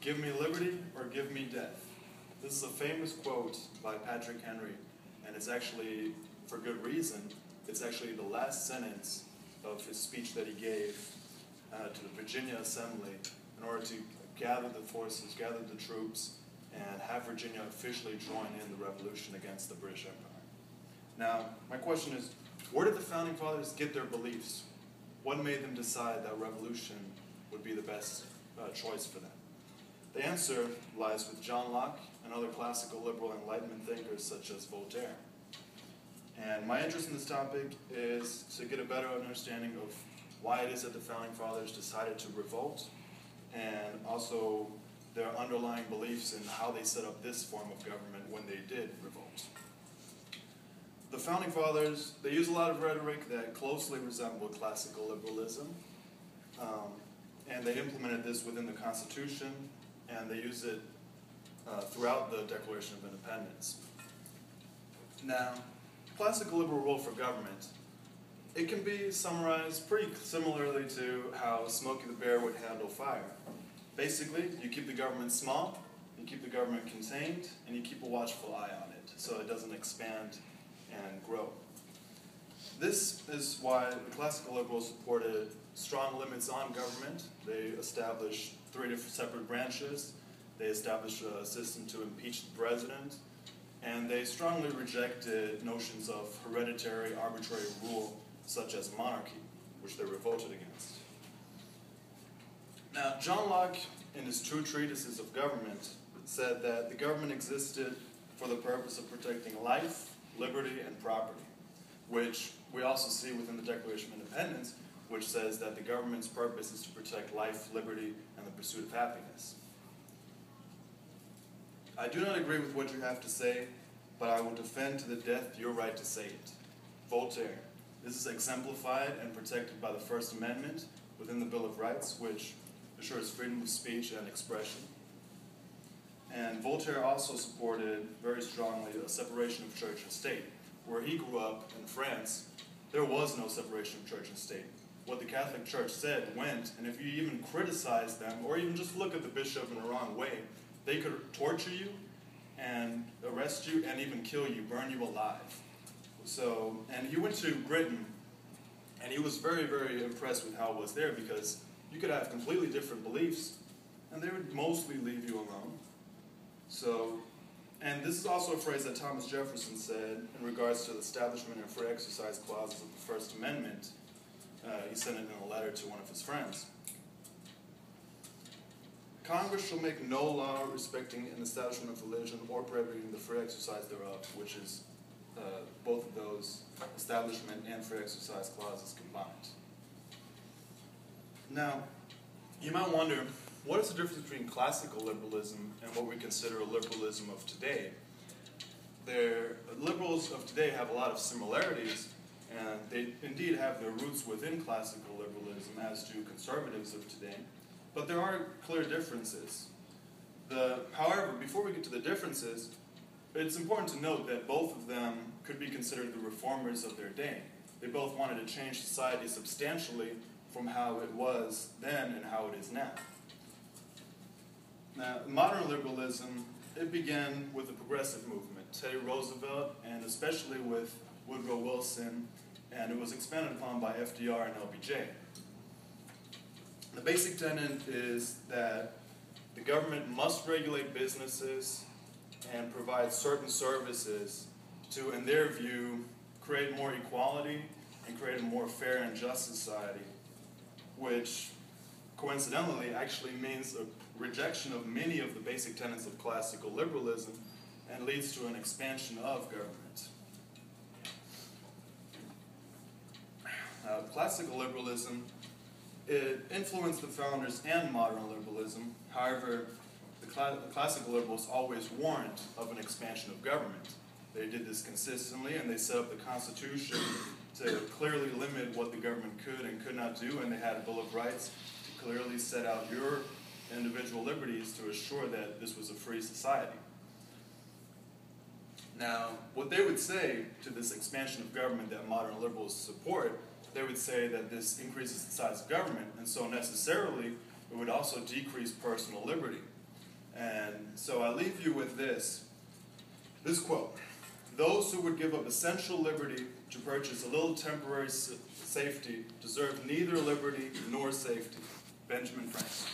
"Give me liberty or give me death." This is a famous quote by Patrick Henry, and it's actually, for good reason, it's actually the last sentence of his speech that he gave to the Virginia Assembly in order to gather the forces, gather the troops, and have Virginia officially join in the revolution against the British Empire. Now, my question is, where did the Founding Fathers get their beliefs? What made them decide that revolution would be the best choice for them? The answer lies with John Locke and other classical liberal Enlightenment thinkers such as Voltaire. And my interest in this topic is to get a better understanding of why it is that the Founding Fathers decided to revolt, and also their underlying beliefs in how they set up this form of government when they did revolt. The Founding Fathers, they use a lot of rhetoric that closely resembled classical liberalism, and they implemented this within the Constitution, and they use it throughout the Declaration of Independence. Now, classical liberal rule for government, it can be summarized pretty similarly to how Smokey the Bear would handle fire. Basically, you keep the government small, you keep the government contained, and you keep a watchful eye on it so it doesn't expand and grow. This is why the classical liberals supported strong limits on government. They established 3 different separate branches. They established a system to impeach the president, and they strongly rejected notions of hereditary, arbitrary rule, such as monarchy, which they revolted against. Now, John Locke, in his 2 treatises of government, said that the government existed for the purpose of protecting life, liberty, and property, which we also see within the Declaration of Independence, which says that the government's purpose is to protect life, liberty, and the pursuit of happiness. I do not agree with what you have to say, but I will defend to the death your right to say it. Voltaire. This is exemplified and protected by the First Amendment within the Bill of Rights, which assures freedom of speech and expression. And Voltaire also supported very strongly a separation of church and state. Where he grew up in France, there was no separation of church and state. What the Catholic Church said went, and if you even criticize them, or even just look at the bishop in the wrong way, they could torture you and arrest you and even kill you, burn you alive. So, and he went to Britain, and he was very, very impressed with how it was there, because you could have completely different beliefs, and they would mostly leave you alone. So, and this is also a phrase that Thomas Jefferson said in regards to the establishment and free exercise clauses of the First Amendment. He sent it in a letter to one of his friends. Congress shall make no law respecting an establishment of religion or prohibiting the free exercise thereof, which is both of those establishment and free exercise clauses combined. Now, you might wonder, what is the difference between classical liberalism and what we consider a liberalism of today? The liberals of today have a lot of similarities, and they indeed have their roots within classical liberalism, as do conservatives of today, but there are clear differences. However, before we get to the differences, it's important to note that both of them could be considered the reformers of their day. They both wanted to change society substantially from how it was then and how it is now. Now, modern liberalism, it began with the progressive movement, Teddy Roosevelt, and especially with Woodrow Wilson, and it was expanded upon by FDR and LBJ. The basic tenet is that the government must regulate businesses and provide certain services to, in their view, create more equality and create a more fair and just society, which coincidentally actually means a rejection of many of the basic tenets of classical liberalism and leads to an expansion of government. Classical liberalism, it influenced the founders and modern liberalism. However, the classical liberals always warned of an expansion of government. They did this consistently, and they set up the Constitution to clearly limit what the government could and could not do, and they had a Bill of Rights to clearly set out your individual liberties to assure that this was a free society. Now, what they would say to this expansion of government that modern liberals support, they would say that this increases the size of government, and so necessarily it would also decrease personal liberty. And so I leave you with this quote. Those who would give up essential liberty to purchase a little temporary safety deserve neither liberty nor safety. Benjamin Franklin.